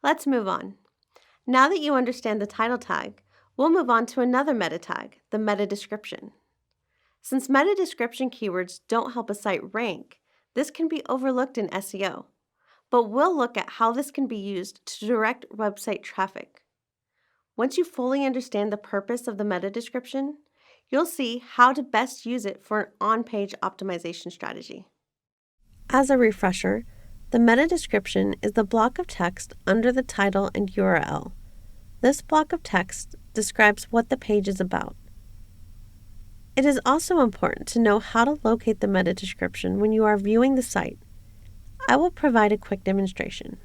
Let's move on. Now that you understand the title tag, we'll move on to another meta tag, the meta description. Since meta description keywords don't help a site rank, this can be overlooked in SEO, but we'll look at how this can be used to direct website traffic. Once you fully understand the purpose of the meta description, you'll see how to best use it for an on-page optimization strategy. As a refresher, the meta description is the block of text under the title and URL. This block of text describes what the page is about. It is also important to know how to locate the meta description when you are viewing the site. I will provide a quick demonstration.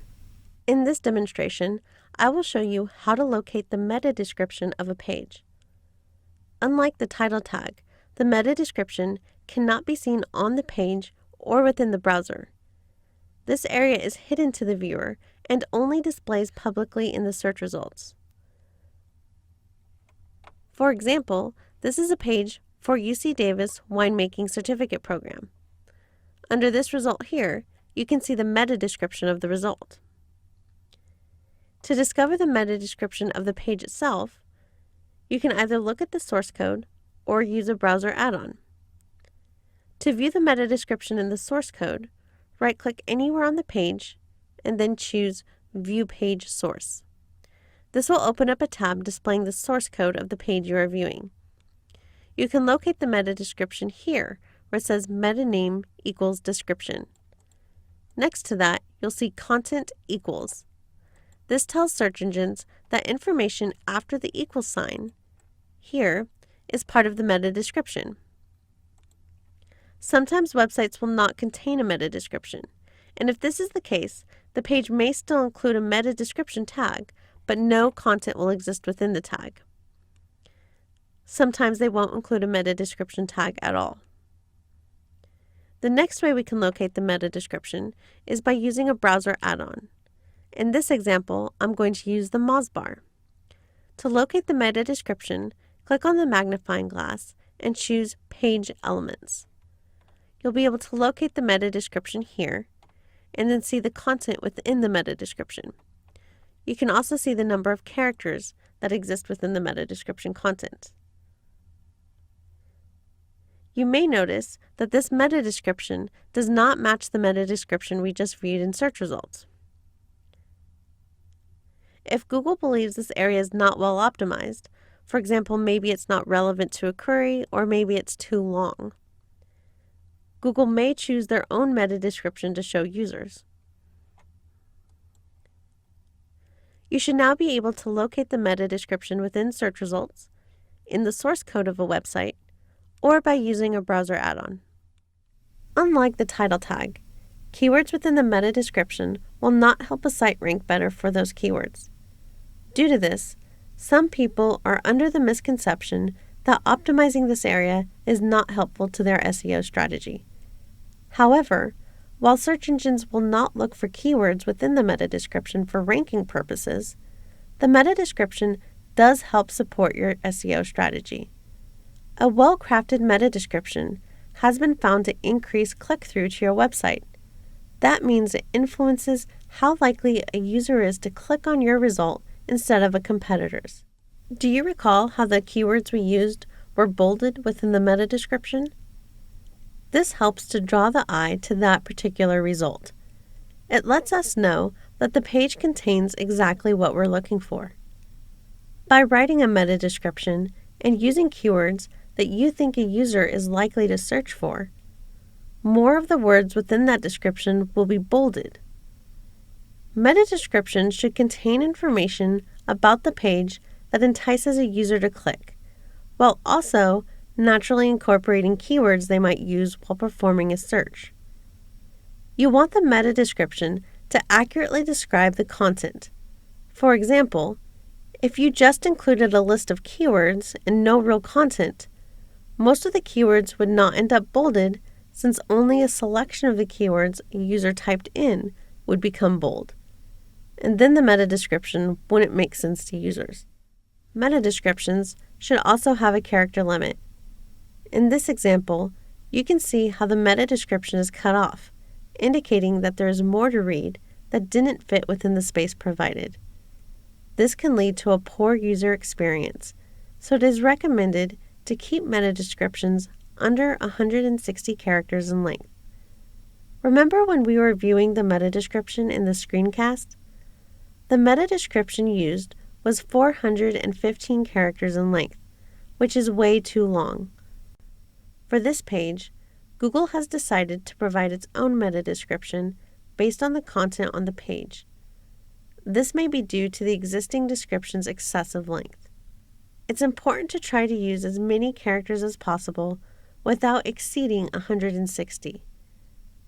In this demonstration, I will show you how to locate the meta description of a page. Unlike the title tag, the meta description cannot be seen on the page or within the browser. This area is hidden to the viewer and only displays publicly in the search results. For example, this is a page for UC Davis Winemaking Certificate Program. Under this result here, you can see the meta description of the result. To discover the meta description of the page itself, you can either look at the source code or use a browser add-on. To view the meta description in the source code, right-click anywhere on the page and then choose View Page Source. This will open up a tab displaying the source code of the page you are viewing. You can locate the meta description here, where it says meta name equals description. Next to that, you'll see content equals. This tells search engines that information after the equal sign, here, is part of the meta description. Sometimes websites will not contain a meta description, and if this is the case, the page may still include a meta description tag, but no content will exist within the tag. Sometimes they won't include a meta description tag at all. The next way we can locate the meta description is by using a browser add-on. In this example, I'm going to use the Moz bar. To locate the meta description, click on the magnifying glass and choose Page Elements. You'll be able to locate the meta description here and then see the content within the meta description. You can also see the number of characters that exist within the meta description content. You may notice that this meta description does not match the meta description we just viewed in search results. If Google believes this area is not well optimized, for example, maybe it's not relevant to a query or maybe it's too long, Google may choose their own meta description to show users. You should now be able to locate the meta description within search results, in the source code of a website, or by using a browser add-on. Unlike the title tag, keywords within the meta description will not help a site rank better for those keywords. Due to this, some people are under the misconception that optimizing this area is not helpful to their SEO strategy. However, while search engines will not look for keywords within the meta description for ranking purposes, the meta description does help support your SEO strategy. A well-crafted meta description has been found to increase click-through to your website. That means it influences how likely a user is to click on your result instead of a competitor's. Do you recall how the keywords we used were bolded within the meta description? This helps to draw the eye to that particular result. It lets us know that the page contains exactly what we're looking for. By writing a meta description and using keywords that you think a user is likely to search for, more of the words within that description will be bolded. Meta descriptions should contain information about the page that entices a user to click, while also naturally incorporating keywords they might use while performing a search. You want the meta description to accurately describe the content. For example, if you just included a list of keywords and no real content, most of the keywords would not end up bolded since only a selection of the keywords a user typed in would become bold. And then the meta description wouldn't make sense to users. Meta descriptions should also have a character limit. In this example, you can see how the meta description is cut off, indicating that there is more to read that didn't fit within the space provided. This can lead to a poor user experience, so it is recommended to keep meta descriptions under 160 characters in length. Remember when we were viewing the meta description in the screencast? The meta description used was 415 characters in length, which is way too long. For this page, Google has decided to provide its own meta description based on the content on the page. This may be due to the existing description's excessive length. It's important to try to use as many characters as possible without exceeding 160.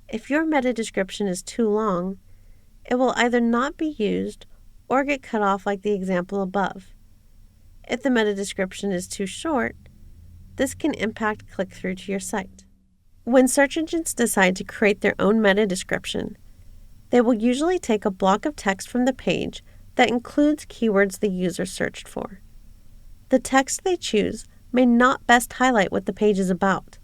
If your meta description is too long, it will either not be used or get cut off like the example above. If the meta description is too short, this can impact click-through to your site. When search engines decide to create their own meta description, they will usually take a block of text from the page that includes keywords the user searched for. The text they choose may not best highlight what the page is about.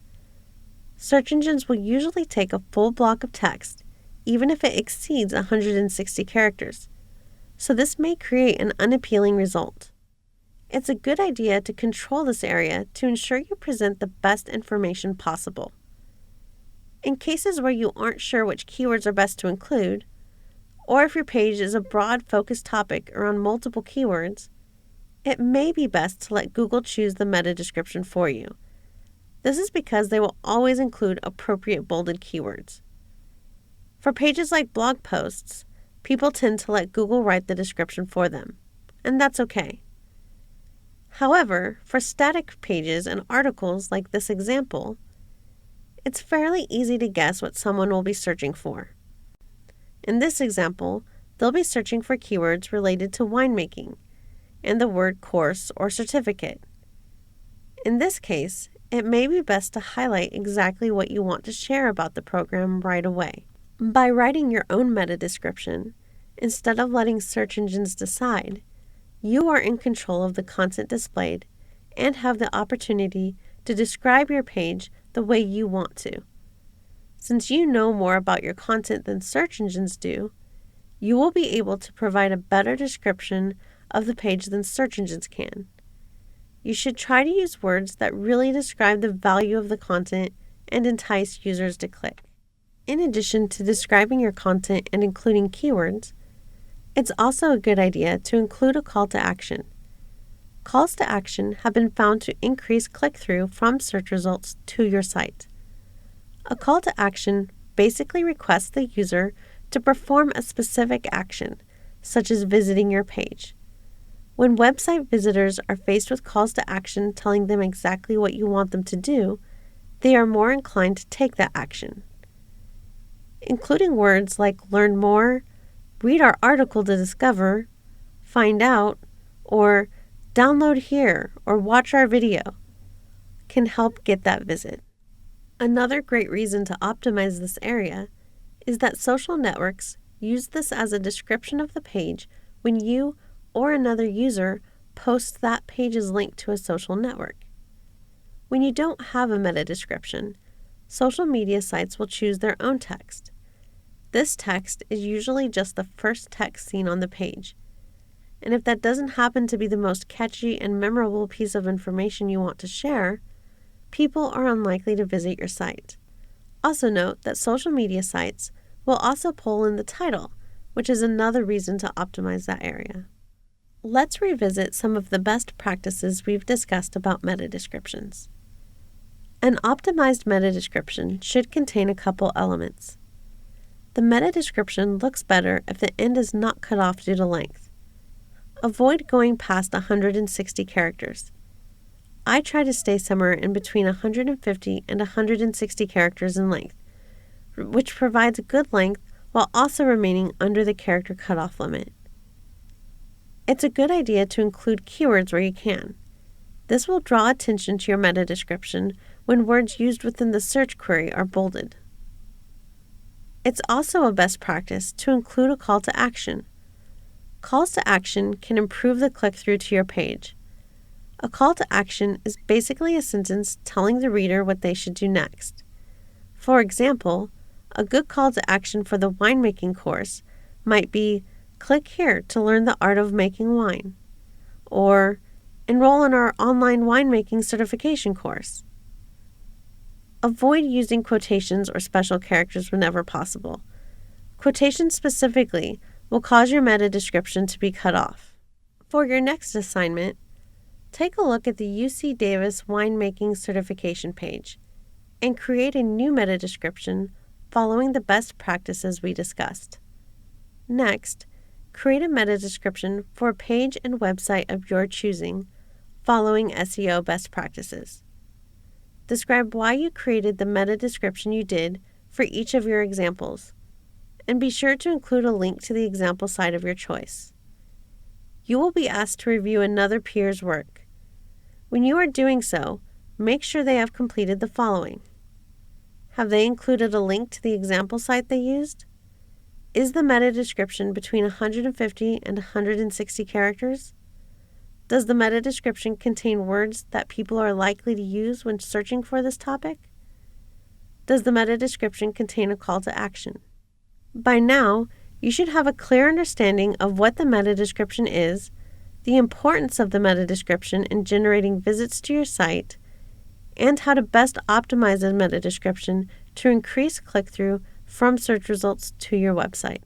Search engines will usually take a full block of text, even if it exceeds 160 characters, so this may create an unappealing result. It's a good idea to control this area to ensure you present the best information possible. In cases where you aren't sure which keywords are best to include, or if your page is a broad focused topic around multiple keywords, it may be best to let Google choose the meta description for you. This is because they will always include appropriate bolded keywords. For pages like blog posts, people tend to let Google write the description for them, and that's okay. However, for static pages and articles like this example, it's fairly easy to guess what someone will be searching for. In this example, they'll be searching for keywords related to winemaking and the word course or certificate. In this case, it may be best to highlight exactly what you want to share about the program right away. By writing your own meta description, instead of letting search engines decide, you are in control of the content displayed and have the opportunity to describe your page the way you want to. Since you know more about your content than search engines do, you will be able to provide a better description of the page than search engines can. You should try to use words that really describe the value of the content and entice users to click. In addition to describing your content and including keywords, it's also a good idea to include a call to action. Calls to action have been found to increase click-through from search results to your site. A call to action basically requests the user to perform a specific action, such as visiting your page. When website visitors are faced with calls to action telling them exactly what you want them to do, they are more inclined to take that action. Including words like learn more, read our article to discover, find out, or download here or watch our video can help get that visit. Another great reason to optimize this area is that social networks use this as a description of the page when you or another user posts that page's link to a social network. When you don't have a meta description, social media sites will choose their own text. This text is usually just the first text seen on the page. And if that doesn't happen to be the most catchy and memorable piece of information you want to share, people are unlikely to visit your site. Also note that social media sites will also pull in the title, which is another reason to optimize that area. Let's revisit some of the best practices we've discussed about meta descriptions. An optimized meta description should contain a couple elements. The meta description looks better if the end is not cut off due to length. Avoid going past 160 characters. I try to stay somewhere in between 150 and 160 characters in length, which provides a good length while also remaining under the character cutoff limit. It's a good idea to include keywords where you can. This will draw attention to your meta description when words used within the search query are bolded. It's also a best practice to include a call to action. Calls to action can improve the click-through to your page. A call to action is basically a sentence telling the reader what they should do next. For example, a good call to action for the winemaking course might be, click here to learn the art of making wine, or enroll in our online winemaking certification course. Avoid using quotations or special characters whenever possible. Quotations specifically will cause your meta description to be cut off. For your next assignment, take a look at the UC Davis winemaking certification page and create a new meta description following the best practices we discussed. Next, create a meta description for a page and website of your choosing following SEO best practices. Describe why you created the meta description you did for each of your examples, and be sure to include a link to the example site of your choice. You will be asked to review another peer's work. When you are doing so, make sure they have completed the following. Have they included a link to the example site they used? Is the meta description between 150 and 160 characters? Does the meta description contain words that people are likely to use when searching for this topic? Does the meta description contain a call to action? By now, you should have a clear understanding of what the meta description is, the importance of the meta description in generating visits to your site, and how to best optimize a meta description to increase click-through from search results to your website.